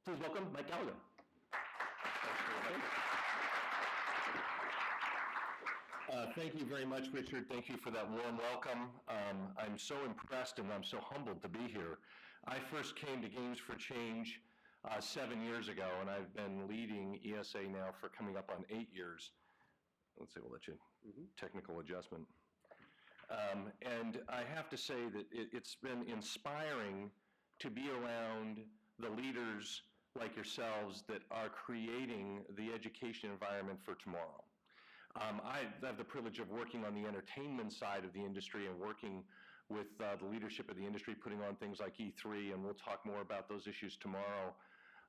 Please welcome Mike Gallagher. Thank you very much, Richard. Thank you for that warm welcome. I'm so impressed and I'm so humbled to be here. I first came to Games for Change 7 years ago, and I've been leading ESA now for coming up on 8 years. Let's see, we'll let you, technical adjustment. And I have to say that it's been inspiring to be around the leaders like yourselves that are creating the education environment for tomorrow. I have the privilege of working on the entertainment side of the industry and working with the leadership of the industry, putting on things like E3, and we'll talk more about those issues tomorrow.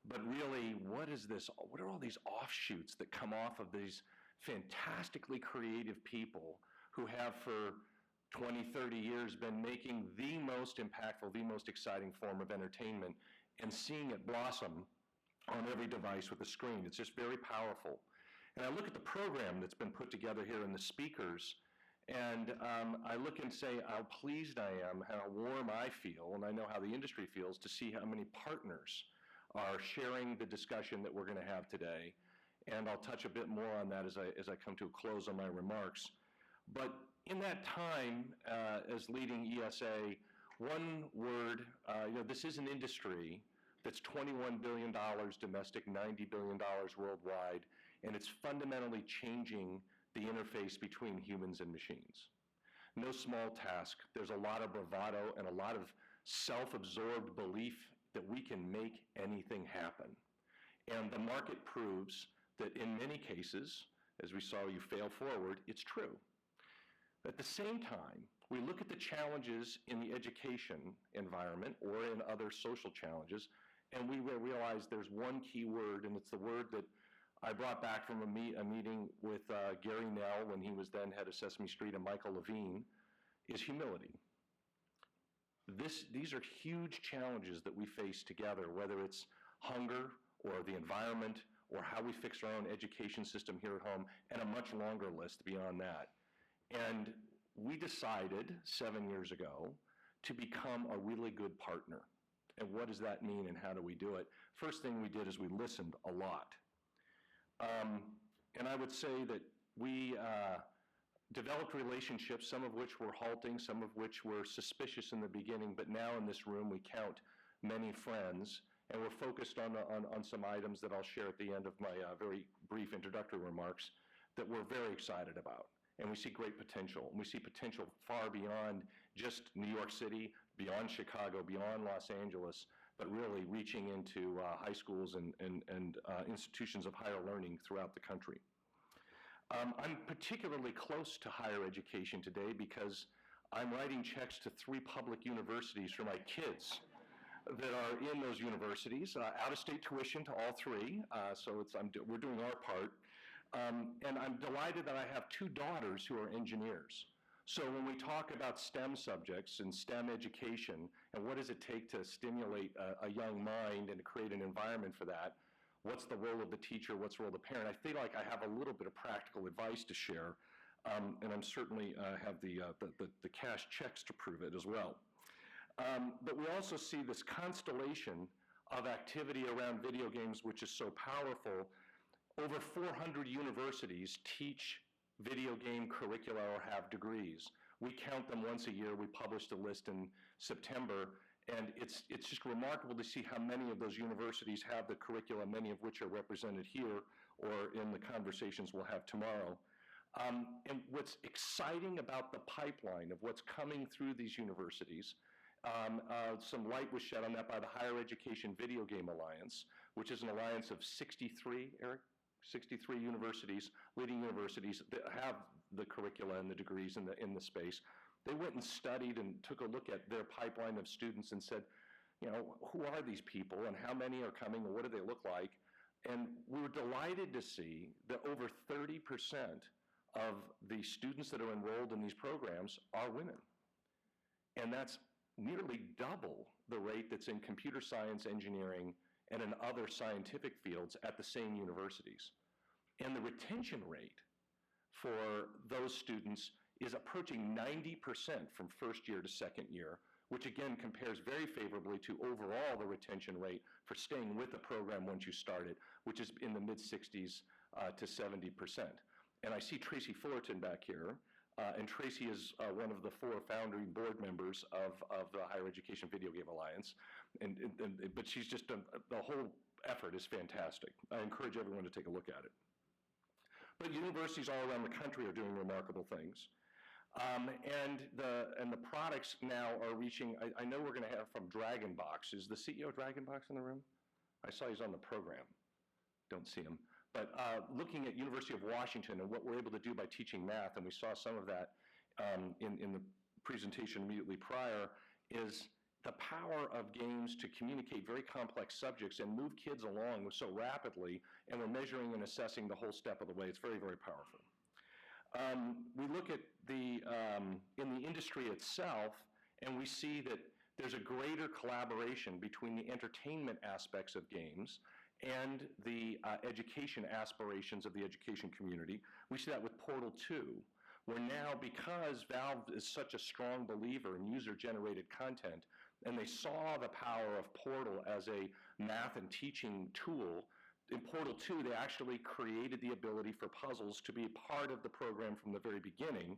But really, what are all these offshoots that come off of these fantastically creative people who have for 20, 30 years been making the most impactful, the most exciting form of entertainment, and seeing it blossom on every device with a screen. It's just very powerful. And I look at the program that's been put together here and the speakers, and I look and say how pleased I am, how warm I feel, and I know how the industry feels to see how many partners are sharing the discussion that we're going to have today. And I'll touch a bit more on that as I come to a close on my remarks. But in that time as leading ESA, one word, this is an industry that's $21 billion domestic, $90 billion worldwide, and it's fundamentally changing the interface between humans and machines. No small task. There's a lot of bravado and a lot of self-absorbed belief that we can make anything happen. And the market proves that in many cases, as we saw you fail forward, it's true. At the same time, we look at the challenges in the education environment or in other social challenges, and we will realize there's one key word, and it's the word that I brought back from a meeting with Gary Nell when he was then head of Sesame Street and Michael Levine, is humility. These are huge challenges that we face together, whether it's hunger or the environment or how we fix our own education system here at home, and a much longer list beyond that. And we decided 7 years ago to become a really good partner. And what does that mean and how do we do it? First thing we did is we listened a lot. And I would say that we developed relationships, some of which were halting, some of which were suspicious in the beginning, but now in this room we count many friends, and we're focused on some items that I'll share at the end of my very brief introductory remarks that we're very excited about. And we see great potential. And we see potential far beyond just New York City, beyond Chicago, beyond Los Angeles, but really reaching into high schools and institutions of higher learning throughout the country. I'm particularly close to higher education today because I'm writing checks to 3 public universities for my kids that are in those universities, out-of-state tuition to all 3, so we're doing our part. And I'm delighted that I have 2 daughters who are engineers. So when we talk about STEM subjects and STEM education, and what does it take to stimulate a young mind and to create an environment for that, what's the role of the teacher, what's the role of the parent, I feel like I have a little bit of practical advice to share, and I'm certainly have the cash checks to prove it as well. But we also see this constellation of activity around video games, which is so powerful. Over 400 universities teach video game curricula or have degrees. We count them once a year. We published a list in September, and it's just remarkable to see how many of those universities have the curricula, many of which are represented here or in the conversations we'll have tomorrow. And what's exciting about the pipeline of what's coming through these universities, some light was shed on that by the Higher Education Video Game Alliance, which is an alliance of 63, Eric? 63 universities, leading universities that have the curricula and the degrees in the space. They went and studied and took a look at their pipeline of students and said, who are these people and how many are coming and what do they look like? And we were delighted to see that over 30% of the students that are enrolled in these programs are women. And that's nearly double the rate that's in computer science, engineering, and in other scientific fields at the same universities. And the retention rate for those students is approaching 90% from first year to second year, which again compares very favorably to overall the retention rate for staying with the program once you start it, which is in the mid-60s to 70%. And I see Tracy Fullerton back here, and Tracy is one of the 4 founding board members of the Higher Education Video Game Alliance, but she's just the whole effort is fantastic. I encourage everyone to take a look at it. But universities all around the country are doing remarkable things. And the products now are reaching, I know we're going to have from Dragonbox. Is the CEO of Dragonbox in the room? I saw he's on the program. Don't see him. But looking at University of Washington and what we're able to do by teaching math, and we saw some of that in the presentation immediately prior, is the power of games to communicate very complex subjects and move kids along so rapidly, and we're measuring and assessing the whole step of the way. It's very, very powerful. We look at in the industry itself, and we see that there's a greater collaboration between the entertainment aspects of games and the education aspirations of the education community. We see that with Portal 2, where now, because Valve is such a strong believer in user-generated content, and they saw the power of Portal as a math and teaching tool, in Portal 2, they actually created the ability for puzzles to be part of the program from the very beginning,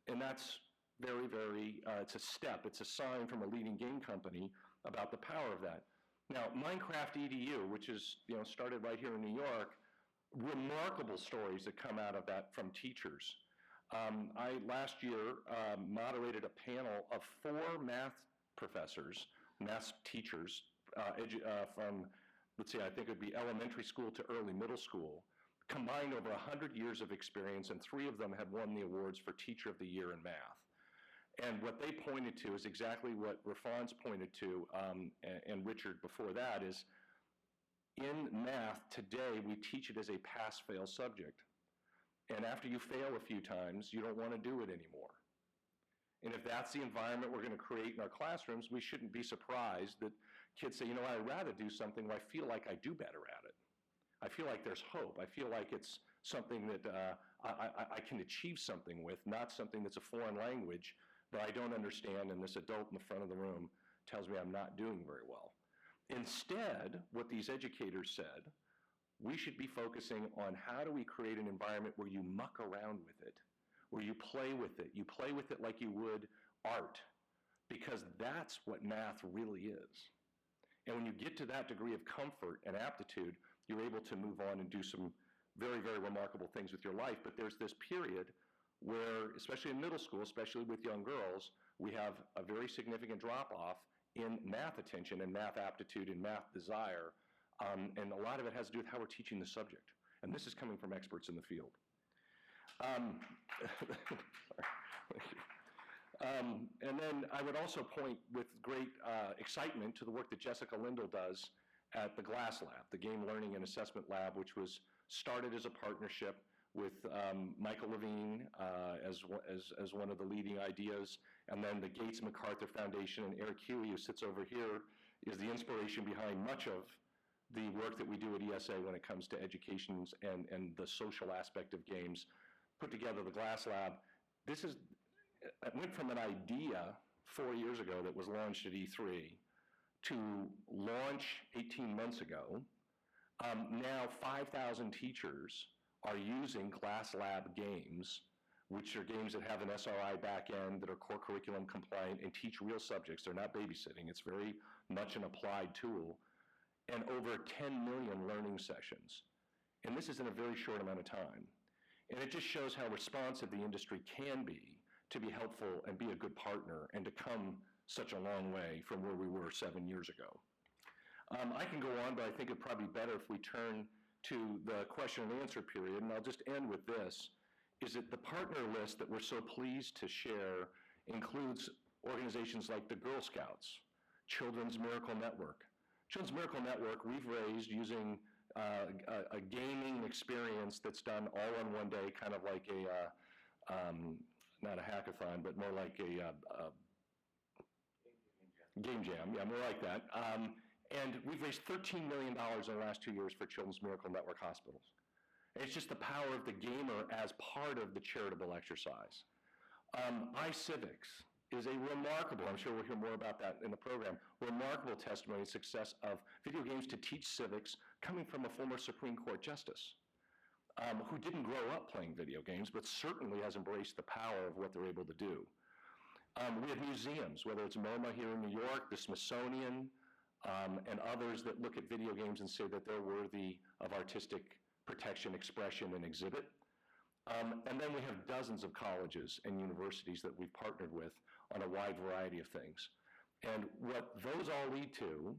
and that's very, very, it's a step, it's a sign from a leading game company about the power of that. Now, Minecraft EDU, which is started right here in New York, remarkable stories that come out of that from teachers. I last year moderated a panel of 4 math professors, math teachers from, let's see, I think it would be elementary school to early middle school, combined over 100 years of experience, and 3 of them have won the awards for Teacher of the Year in math. And what they pointed to is exactly what Rafon's pointed to, and Richard before that, is in math today, we teach it as a pass-fail subject. And after you fail a few times, you don't want to do it anymore. And if that's the environment we're going to create in our classrooms, we shouldn't be surprised that kids say, I'd rather do something where I feel like I do better at it. I feel like there's hope. I feel like it's something that I can achieve something with, not something that's a foreign language that I don't understand, and this adult in the front of the room tells me I'm not doing very well. Instead, what these educators said, we should be focusing on how do we create an environment where you muck around with it, where you play with it. You play with it like you would art, because that's what math really is. And when you get to that degree of comfort and aptitude, you're able to move on and do some very, very remarkable things with your life. But there's this period where, especially in middle school, especially with young girls, we have a very significant drop-off in math attention and math aptitude and math desire. And a lot of it has to do with how we're teaching the subject. And this is coming from experts in the field. And then I would also point with great excitement to the work that Jessica Lindell does at the GLASS Lab, the Game Learning and Assessment Lab, which was started as a partnership with Michael Levine as one of the leading ideas, and then the Gates MacArthur Foundation, and Eric Huey, who sits over here, is the inspiration behind much of the work that we do at ESA when it comes to education and the social aspect of games. Put together the GLASS Lab. It went from an idea 4 years ago that was launched at E3 to launch 18 months ago. Now 5,000 teachers are using GLASS Lab games, which are games that have an SRI back end, that are core curriculum compliant, and teach real subjects. They're not babysitting. It's very much an applied tool. And over 10 million learning sessions. And this is in a very short amount of time. And it just shows how responsive the industry can be to be helpful and be a good partner and to come such a long way from where we were 7 years ago. I can go on, but I think it'd probably be better if we turn to the question and answer period, and I'll just end with this, is that the partner list that we're so pleased to share includes organizations like the Girl Scouts, Children's Miracle Network. Children's Miracle Network, we've raised using a gaming experience that's done all in one day, kind of like not a hackathon, but more like a game jam, yeah, more like that. And we've raised $13 million in the last 2 years for Children's Miracle Network hospitals. And it's just the power of the gamer as part of the charitable exercise. iCivics, is a remarkable, I'm sure we'll hear more about that in the program, remarkable testimony and success of video games to teach civics coming from a former Supreme Court justice who didn't grow up playing video games, but certainly has embraced the power of what they're able to do. We have museums, whether it's MoMA here in New York, the Smithsonian, and others that look at video games and say that they're worthy of artistic protection, expression, and exhibit. And then we have dozens of colleges and universities that we've partnered with on a wide variety of things. And what those all lead to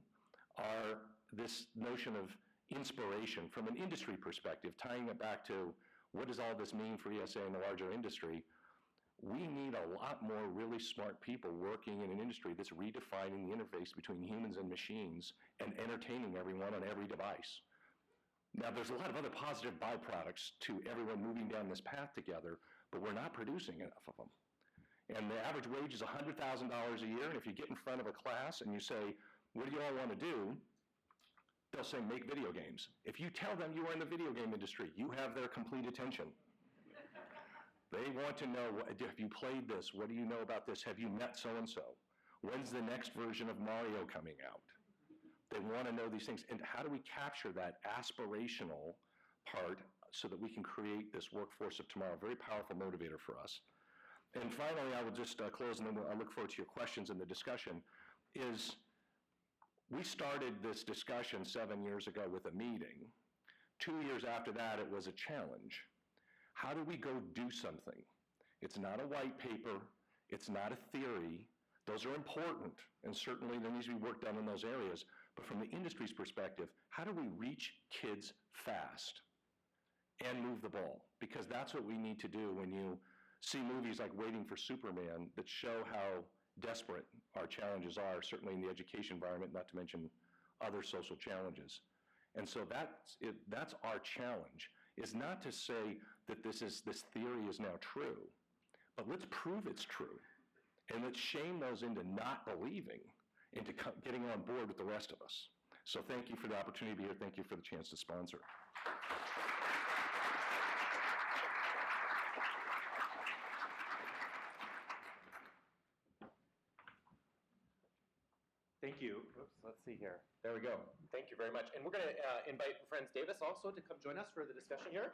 are this notion of inspiration from an industry perspective, tying it back to what does all this mean for ESA and the larger industry. We need a lot more really smart people working in an industry that's redefining the interface between humans and machines and entertaining everyone on every device. Now, there's a lot of other positive byproducts to everyone moving down this path together, but we're not producing enough of them. And the average wage is $100,000 a year, and if you get in front of a class and you say, what do you all want to do? They'll say, make video games. If you tell them you are in the video game industry, you have their complete attention. They want to know, have you played this? What do you know about this? Have you met so-and-so? When's the next version of Mario coming out? They want to know these things. And how do we capture that aspirational part so that we can create this workforce of tomorrow? Very powerful motivator for us. And finally, I will just close, and then I look forward to your questions in the discussion, is we started this discussion 7 years ago with a meeting. 2 years after that, it was a challenge. How do we go do something? It's not a white paper. It's not a theory. Those are important, and certainly there needs to be work done in those areas. But from the industry's perspective, how do we reach kids fast and move the ball? Because that's what we need to do when you see movies like Waiting for Superman that show how desperate our challenges are, certainly in the education environment, not to mention other social challenges. And so that's our challenge, is not to say that this theory is now true, but let's prove it's true. And let's shame those into not believing, into getting on board with the rest of us. So thank you for the opportunity to be here. Thank you for the chance to sponsor. Thank you. Oops, let's see here. There we go. Thank you very much. And we're going to invite Franz Davis also to come join us for the discussion here.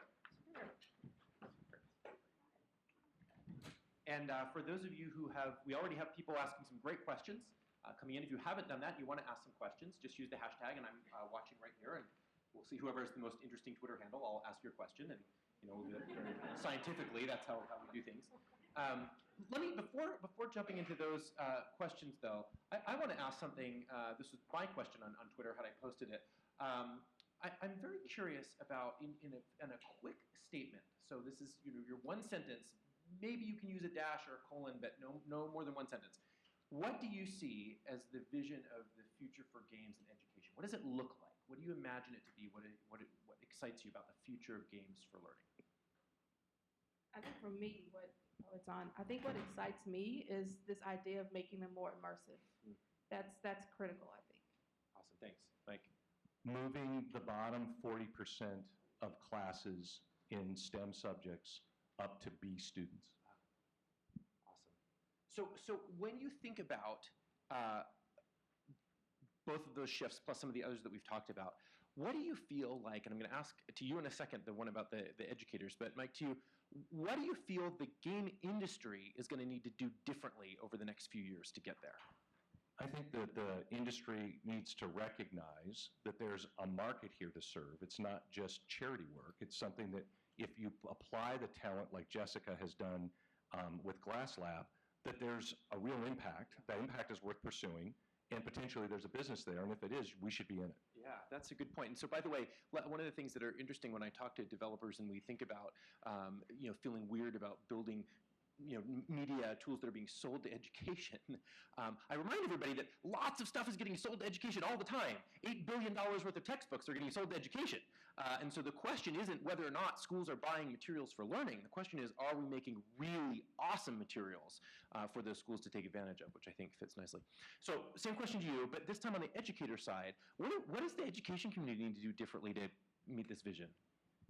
And for those of you who we already have people asking some great questions coming in. If you haven't done that, you want to ask some questions, just use the hashtag, and I'm watching right here, and we'll see whoever has the most interesting Twitter handle. I'll ask your question, and we'll do that very scientifically. That's how we do things. Let me, before jumping into those questions, though, I want to ask something. This was my question on Twitter, had I posted it. I'm very curious about, in a quick statement, so this is your one sentence, maybe you can use a dash or a colon, but no more than one sentence. What do you see as the vision of the future for games and education? What does it look like? What do you imagine it to be? What excites you about the future of games for learning? I think for me, I think what excites me is this idea of making them more immersive. That's critical, I think. Awesome, thanks. Mike? Moving the bottom 40% of classes in STEM subjects up to B students. Awesome. So when you think about both of those shifts, plus some of the others that we've talked about, what do you feel like, and I'm going to ask to you in a second the one about the educators, but Mike, to you, what do you feel the game industry is going to need to do differently over the next few years to get there? I think that the industry needs to recognize that there's a market here to serve. It's not just charity work. It's something that if you apply the talent like Jessica has done with Glass Lab, that there's a real impact. That impact is worth pursuing, and potentially there's a business there, and if it is, we should be in it. Yeah, that's a good point. And so, by the way, one of the things that are interesting when I talk to developers and we think about, feeling weird about building media tools that are being sold to education. I remind everybody that lots of stuff is getting sold to education all the time. $8 billion worth of textbooks are getting sold to education. And so the question isn't whether or not schools are buying materials for learning. The question is, are we making really awesome materials for those schools to take advantage of, which I think fits nicely. So same question to you, but this time on the educator side, what does the education community need to do differently to meet this vision?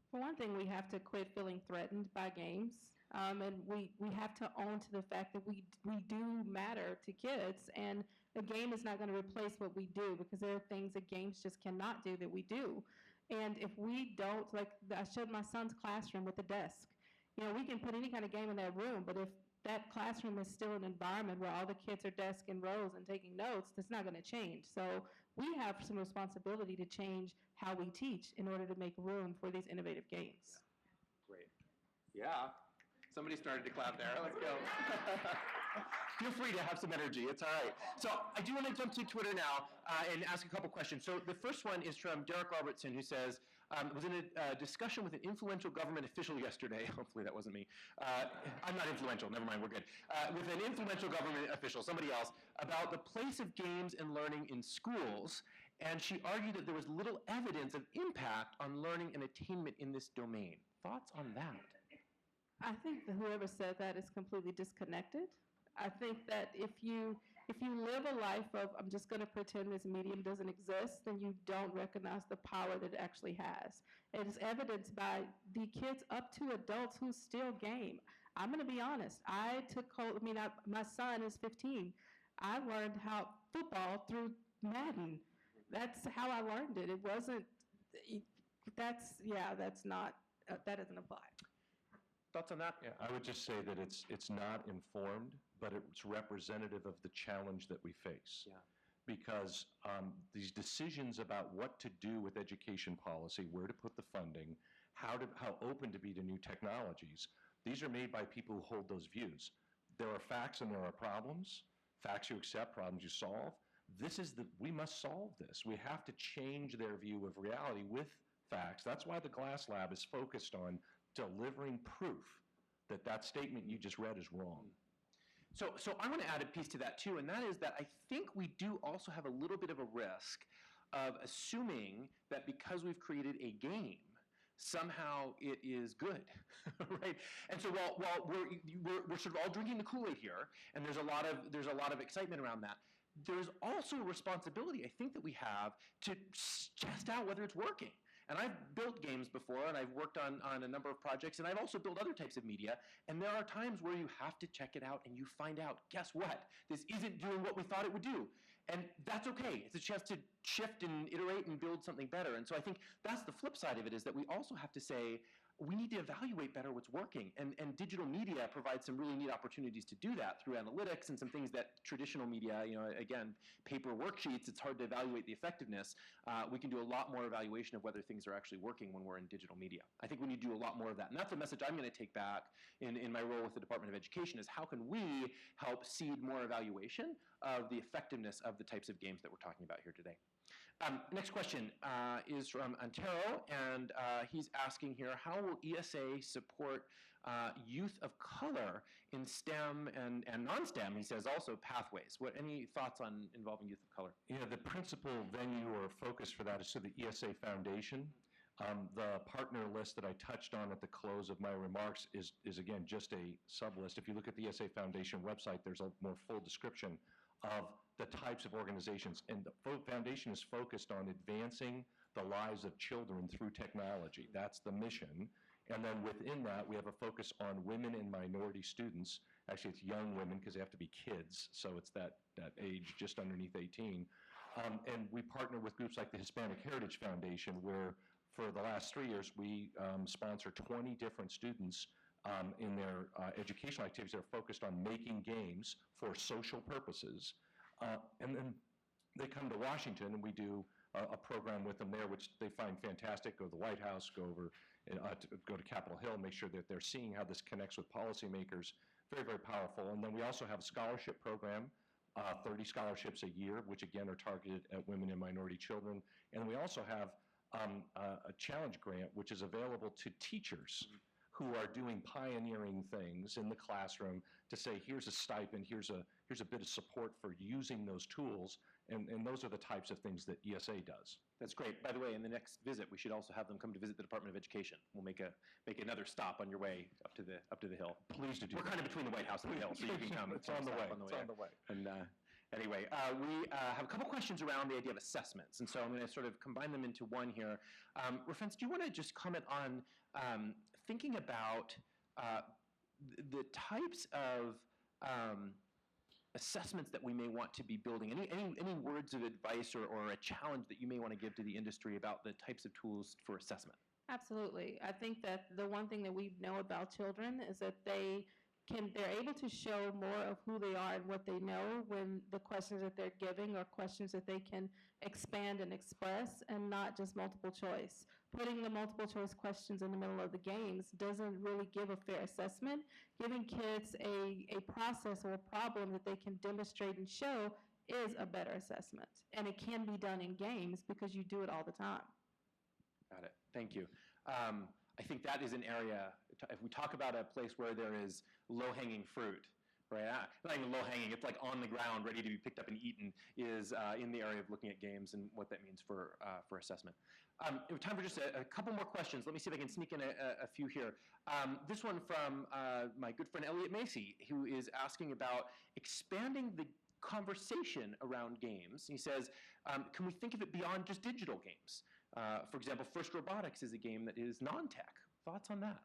For one thing, we have to quit feeling threatened by games. And we have to own to the fact that we do matter to kids, and a game is not going to replace what we do, because there are things that games just cannot do that we do. And if we don't, like I showed my son's classroom with a desk. We can put any kind of game in that room, but if that classroom is still an environment where all the kids are desk in rows and taking notes, that's not going to change. So we have some responsibility to change how we teach in order to make room for these innovative games. Great. Yeah. Somebody started to clap there. Let's go. Feel free to have some energy. It's all right. So I do want to jump to Twitter now and ask a couple questions. So the first one is from Derek Robertson, who says, was in a discussion with an influential government official yesterday. Hopefully that wasn't me. I'm not influential. Never mind. We're good. With an influential government official, somebody else, about the place of games and learning in schools. And she argued that there was little evidence of impact on learning and attainment in this domain. Thoughts on that? I think that whoever said that is completely disconnected. I think that if you live a life of, I'm just going to pretend this medium doesn't exist, then you don't recognize the power that it actually has. It is evidenced by the kids up to adults who still game. I'm going to be honest. My son is 15. I learned how football through Madden. That's how I learned it. It wasn't, that doesn't apply. Thoughts on that? Yeah, I would just say that it's not informed, but it's representative of the challenge that we face. Yeah. Because these decisions about what to do with education policy, where to put the funding, how open to be to new technologies, these are made by people who hold those views. There are facts and there are problems. Facts you accept, problems you solve. We must solve this. We have to change their view of reality with facts. That's why the Glass Lab is focused on delivering proof that statement you just read is wrong. So I want to add a piece to that too, and that is that I think we do also have a little bit of a risk of assuming that because we've created a game, somehow it is good, right? And so while we're sort of all drinking the Kool-Aid here, and there's a lot of excitement around that, there's also a responsibility I think that we have to test out whether it's working. And I've built games before, and I've worked on a number of projects, and I've also built other types of media, and there are times where you have to check it out, and you find out, guess what? This isn't doing what we thought it would do. And that's okay. It's a chance to shift and iterate and build something better. And so I think that's the flip side of it, is that we also have to say, we need to evaluate better what's working. And digital media provides some really neat opportunities to do that through analytics and some things that traditional media, again, paper worksheets, it's hard to evaluate the effectiveness. We can do a lot more evaluation of whether things are actually working when we're in digital media. I think we need to do a lot more of that. And that's a message I'm going to take back in my role with the Department of Education, is how can we help seed more evaluation of the effectiveness of the types of games that we're talking about here today. Next question is from Antero, and he's asking here, how will ESA support youth of color in STEM and non-STEM? He says also pathways. Any thoughts on involving youth of color? Yeah, the principal venue or focus for that is through the ESA Foundation. The partner list that I touched on at the close of my remarks is again just a sub-list. If you look at the ESA Foundation website, there's a more full description of the types of organizations, and the foundation is focused on advancing the lives of children through technology. That's the mission. And then within that, we have a focus on women and minority students. Actually, it's young women because they have to be kids, so it's that age just underneath 18. And we partner with groups like the Hispanic Heritage Foundation, where for the last 3 years, we sponsor 20 different students in their educational activities that are focused on making games for social purposes. And then they come to Washington, and we do a program with them there, which they find fantastic. Go to the White House, go to Capitol Hill, make sure that they're seeing how this connects with policymakers. Very, very powerful. And then we also have a scholarship program, 30 scholarships a year, which again are targeted at women and minority children. And we also have a challenge grant, which is available to teachers who are doing pioneering things in the classroom to say, here's a stipend, here's a bit of support for using those tools, and those are the types of things that ESA does. That's great. By the way, in the next visit, we should also have them come to visit the Department of Education. We'll make another stop on your way up to the hill. Please do. We're kind of between the White House and the hill, so you can come. It's on the way. It's on the way. And anyway, we have a couple questions around the idea of assessments, and so I'm going to sort of combine them into one here. Rafenz, do you want to just comment on thinking about the types of assessments that we may want to be building. Any words of advice or a challenge that you may want to give to the industry about the types of tools for assessment? Absolutely. I think that the one thing that we know about children is that they're able to show more of who they are and what they know when the questions that they're giving are questions that they can expand and express and not just multiple choice. Putting the multiple choice questions in the middle of the games doesn't really give a fair assessment. Giving kids a process or a problem that they can demonstrate and show is a better assessment. And it can be done in games because you do it all the time. Got it. Thank you. I think that is an area, if we talk about a place where there is low-hanging fruit, right? Not even low-hanging, it's like on the ground, ready to be picked up and eaten, is in the area of looking at games and what that means for assessment. We have time for just a couple more questions. Let me see if I can sneak in a few here. This one from my good friend Elliot Macy, who is asking about expanding the conversation around games. He says, can we think of it beyond just digital games? For example, First Robotics is a game that is non-tech. Thoughts on that?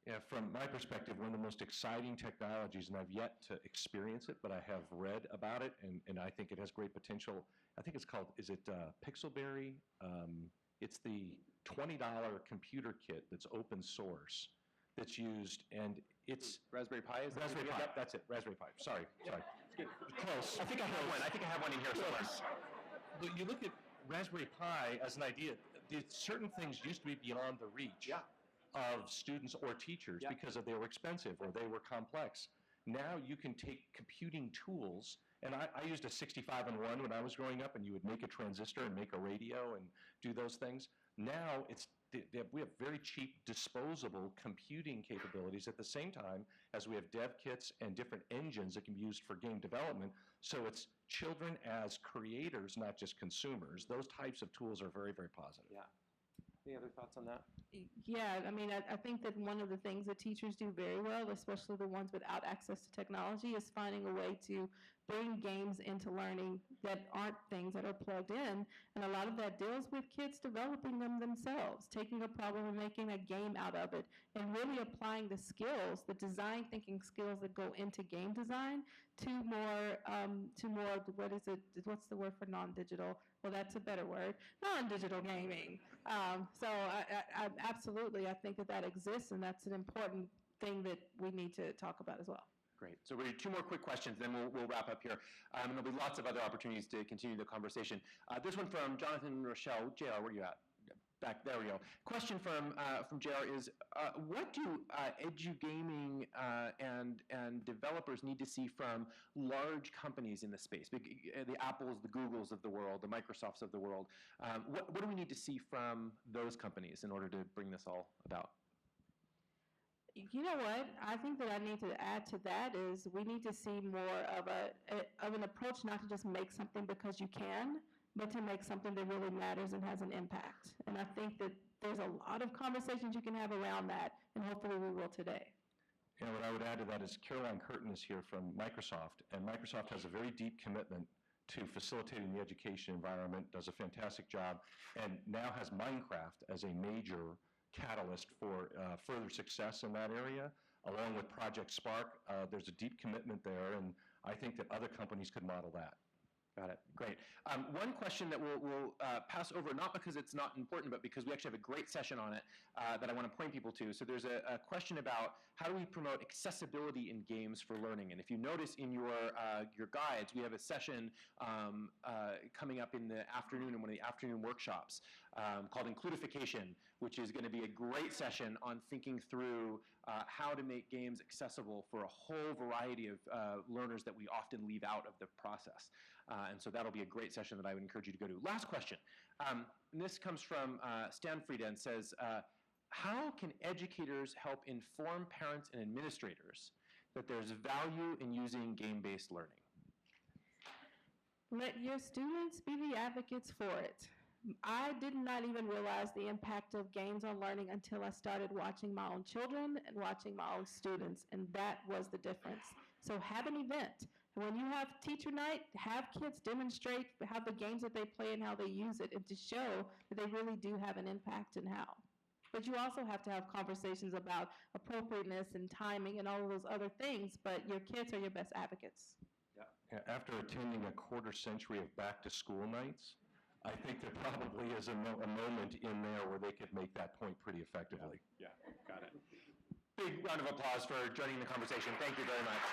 Yeah, from my perspective, one of the most exciting technologies, and I've yet to experience it, but I have read about it, and I think it has great potential. I think it's called, is it Pixelberry? It's the $20 computer kit that's open source that's used, and it's... Raspberry Pi? Is Raspberry Pi, that's it, Raspberry Pi. Sorry. Close. I think I have one in here somewhere. But you look at Raspberry Pi as an idea. Certain things used to be beyond the reach of students or teachers because they were expensive or they were complex. Now you can take computing tools, and I used a 65-in-1 when I was growing up, and you would make a transistor and make a radio and do those things. Now we have very cheap disposable computing capabilities at the same time as we have dev kits and different engines that can be used for game development. So it's children as creators, not just consumers. Those types of tools are very, very positive. Yeah. Any other thoughts on that? Yeah, I mean, I think that one of the things that teachers do very well, especially the ones without access to technology, is finding a way to bring games into learning that aren't things that are plugged in. And a lot of that deals with kids developing them themselves, taking a problem and making a game out of it, and really applying the skills, the design thinking skills that go into game design to more, what is it, what's the word for non-digital? Well, that's a better word, non-digital gaming. So I absolutely, I think that exists, and that's an important thing that we need to talk about as well. Great. So we're going to do 2 more quick questions, then we'll wrap up here. And there'll be lots of other opportunities to continue the conversation. This one from Jonathan Rochelle. JR, where are you at? Back, there we go. Question from JR is, what do edu-gaming and developers need to see from large companies in the space? The Apples, the Googles of the world, the Microsofts of the world. What do we need to see from those companies in order to bring this all about? You know what? I think that I need to add to that is we need to see more of an approach not to just make something because you can, but to make something that really matters and has an impact. And I think that there's a lot of conversations you can have around that, and hopefully we will today. And what I would add to that is Caroline Curtin is here from Microsoft, and Microsoft has a very deep commitment to facilitating the education environment, does a fantastic job, and now has Minecraft as a major catalyst for further success in that area. Along with Project Spark, there's a deep commitment there, and I think that other companies could model that. Got it. Great. One question that we'll pass over, not because it's not important, but because we actually have a great session on it that I want to point people to. So there's a question about how do we promote accessibility in games for learning? And if you notice in your guides, we have a session coming up in the afternoon, in one of the afternoon workshops called Includification, which is going to be a great session on thinking through how to make games accessible for a whole variety of learners that we often leave out of the process. And so that'll be a great session that I would encourage you to go to. Last question. And this comes from Stan Frieda and says, how can educators help inform parents and administrators that there's value in using game-based learning? Let your students be the advocates for it. I did not even realize the impact of games on learning until I started watching my own children and watching my own students, and that was the difference. So have an event. When you have teacher night, have kids demonstrate how the games that they play and how they use it, and to show that they really do have an impact and how. But you also have to have conversations about appropriateness and timing and all of those other things, but your kids are your best advocates. Yeah, after attending a quarter century of back-to-school nights, I think there probably is a moment in there where they could make that point pretty effectively. Yeah, got it. Big round of applause for joining the conversation. Thank you very much.